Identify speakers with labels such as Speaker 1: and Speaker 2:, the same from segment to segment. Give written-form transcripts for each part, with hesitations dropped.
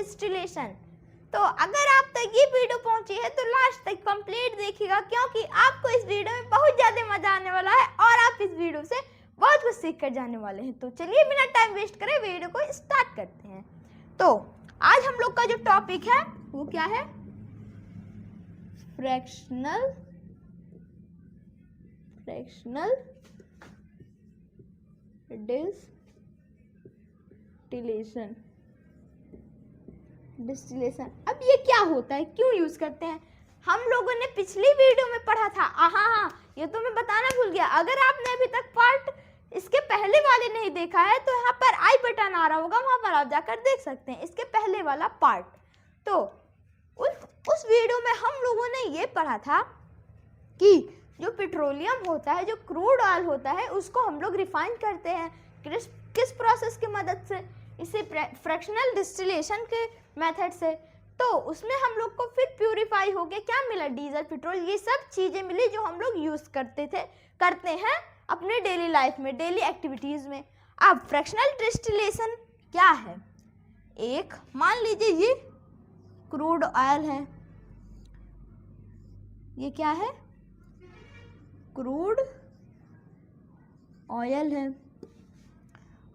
Speaker 1: Distillation. तो अगर आप तक ये वीडियो पहुंची है तो लास्ट तक कंप्लीट देखिएगा, क्योंकि आपको इस वीडियो में बहुत ज़्यादा मजा आने वाला है और आप इस वीडियो से बहुत कुछ सीख कर जाने वाले हैं। तो चलिए बिना टाइम वेस्ट करे वीडियो को स्टार्ट करते हैं। तो आज हम लोग का जो टॉपिक है वो क्या है? Fractional distillation. अब ये क्या होता है, क्यों यूज करते हैं? हम लोगों ने पिछली वीडियो में पढ़ा था। हाँ, ये तो मैं बताना भूल गया। अगर आपने अभी तक पार्ट इसके पहले वाले नहीं देखा है तो यहाँ पर आई बटन आ रहा होगा, वहां पर आप जाकर देख सकते हैं इसके पहले वाला पार्ट। तो उस वीडियो में हम लोगों ने ये पढ़ा था कि जो पेट्रोलियम होता है, जो क्रूड ऑयल होता है, उसको हम लोग रिफाइन करते हैं किस प्रोसेस की मदद से? इसे फ्रैक्शनल डिस्टिलेशन के मेथड से। तो उसमें हम लोग को फिर प्यूरिफाई हो गया, क्या मिला? डीजल, पेट्रोल, ये सब चीज़ें मिली जो हम लोग यूज़ करते हैं अपने डेली लाइफ में, डेली एक्टिविटीज़ में। अब फ्रैक्शनल डिस्टिलेशन क्या है? एक मान लीजिए ये क्रूड ऑयल है, ये क्या है? क्रूड ऑयल है।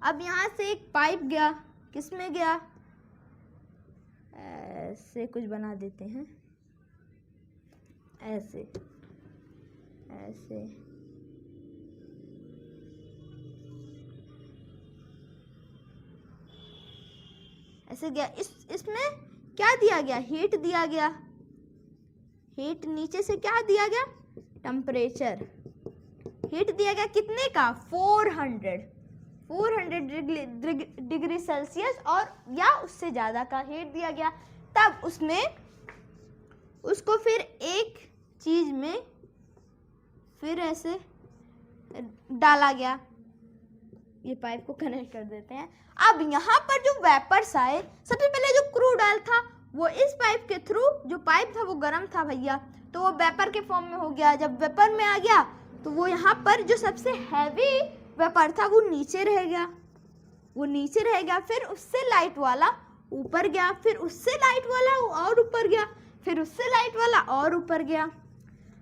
Speaker 1: अब यहाँ से एक पाइप गया, किसमें गया? ऐसे कुछ बना देते हैं, ऐसे गया। इसमें क्या दिया गया? हीट दिया गया। हीट नीचे से क्या दिया गया? टेम्परेचर। हीट दिया गया कितने का? 400 डिग्री सेल्सियस और या उससे ज़्यादा का हीट दिया गया। तब उसको फिर एक चीज़ में फिर ऐसे डाला गया। ये पाइप को कनेक्ट कर देते हैं। अब यहाँ पर जो वेपर्स आए, सबसे पहले जो क्रूड ऑयल था वो इस पाइप के थ्रू, जो पाइप था वो गर्म था भैया, तो वो वेपर के फॉर्म में हो गया। जब वेपर में आ गया तो वो यहाँ पर जो सबसे हैवी वेपर था वो नीचे रह गया, फिर उससे लाइट वाला ऊपर गया, फिर उससे लाइट वाला और ऊपर गया, फिर उससे लाइट वाला और ऊपर गया।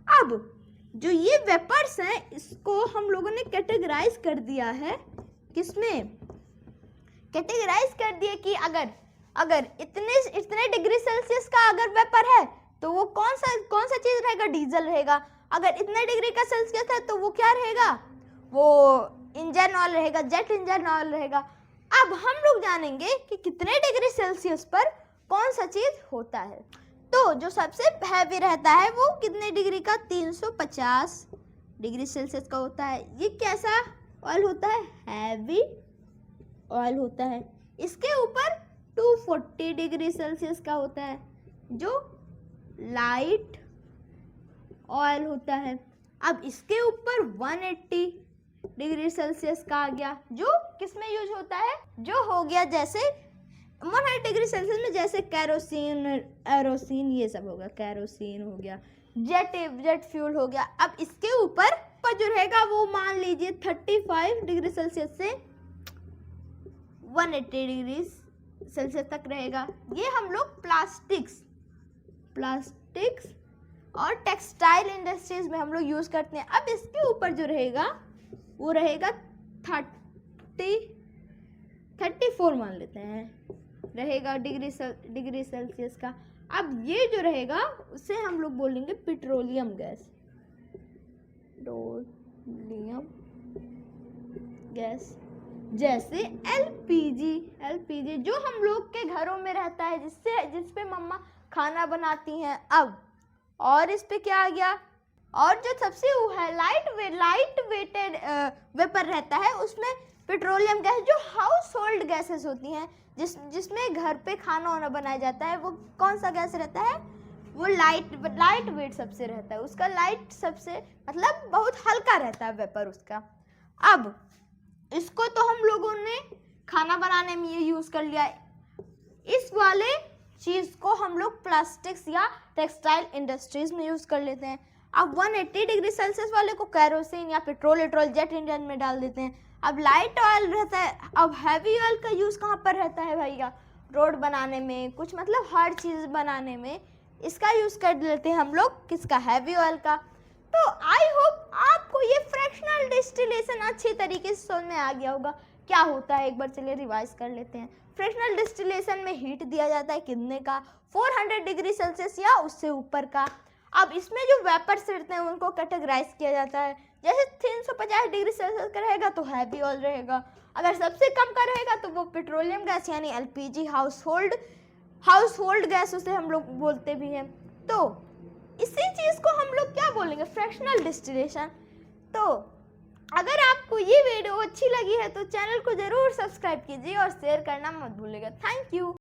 Speaker 1: अब जो ये वेपर्स हैं इसको हम लोगों ने कैटेगराइज कर दिया है। किसमें कैटेगराइज कर दिया कि अगर इतने डिग्री सेल्सियस का अगर वेपर है तो वो कौन सा चीज रहेगा? डीजल रहेगा। अगर इतने डिग्री का सेल्सियस है तो वो क्या रहेगा? वो इंजन ऑयल रहेगा, जेट इंजन ऑयल रहेगा। अब हम लोग जानेंगे कि कितने डिग्री सेल्सियस पर कौन सा चीज होता है। तो जो सबसे हैवी रहता है वो कितने डिग्री का? 350 डिग्री सेल्सियस का होता है। ये कैसा ऑयल होता है? हैवी ऑयल होता है। इसके ऊपर 240 डिग्री सेल्सियस का होता है जो लाइट ऑयल होता है। अब इसके ऊपर 180 डिग्री सेल्सियस का आ गया, जो किसमें यूज होता है? जो हो गया जैसे 180 डिग्री सेल्सियस में, जैसे कैरोसिन, एरोसिन, ये सब होगा। कैरोसिन हो गया, जेट फ्यूल हो गया। अब इसके ऊपर जो रहेगा वो मान लीजिए 35 डिग्री सेल्सियस से 180 डिग्री सेल्सियस तक रहेगा। ये हम लोग प्लास्टिक्स और टेक्सटाइल इंडस्ट्रीज में हम लोग यूज करते हैं। अब इसके ऊपर जो रहेगा वो रहेगा 34 मान लेते हैं, रहेगा डिग्री सेल्सियस का। अब ये जो रहेगा उसे हम लोग बोलेंगे पेट्रोलियम गैस। जैसे एलपीजी जो हम लोग के घरों में रहता है, जिस पे मम्मा खाना बनाती हैं। अब और इस पे क्या आ गया? और जो सबसे वो है लाइट वेटेड वेपर रहता है, उसमें पेट्रोलियम गैस, जो हाउस होल्ड गैसेस होती हैं, जिसमें घर पे खाना वाना बनाया जाता है, वो कौन सा गैस रहता है? वो लाइट वेट सबसे रहता है, उसका लाइट सबसे मतलब बहुत हल्का रहता है वेपर उसका। अब इसको तो हम लोगों ने खाना बनाने में ये यूज कर लिया। इस वाले चीज को हम लोग प्लास्टिक्स या टेक्सटाइल इंडस्ट्रीज में यूज कर लेते हैं। अब 180 डिग्री सेल्सियस वाले को कैरोसिन या पेट्रोल जेट इंजन में डाल देते हैं। अब लाइट ऑयल रहता है। अब हैवी ऑयल का यूज कहाँ पर रहता है भैया? रोड बनाने में, कुछ मतलब हर चीज़ बनाने में इसका यूज़ कर लेते हैं हम लोग, किसका, हैवी ऑयल का। तो आई होप आपको ये फ्रैक्शनल डिस्टिलेशन अच्छी तरीके से समझ में आ गया होगा क्या होता है। एक बार चलिए रिवाइज कर लेते हैं। फ्रैक्शनल डिस्टिलेशन में हीट दिया जाता है कितने का, 400 डिग्री सेल्सियस या उससे ऊपर का। अब इसमें जो वेपर्स रहते हैं उनको कैटेगराइज किया जाता है, जैसे 350 डिग्री सेल्सियस का रहेगा तो हैवी ऑयल रहेगा, अगर सबसे कम का रहेगा तो वो पेट्रोलियम गैस यानी एलपीजी, हाउस होल्ड गैस उसे हम लोग बोलते भी हैं। तो इसी चीज़ को हम लोग क्या बोलेंगे, फ्रैक्शनल डिस्टिलेशन। तो अगर आपको ये वीडियो अच्छी लगी है तो चैनल को ज़रूर सब्सक्राइब कीजिए और शेयर करना मत भूलिएगा। Thank you.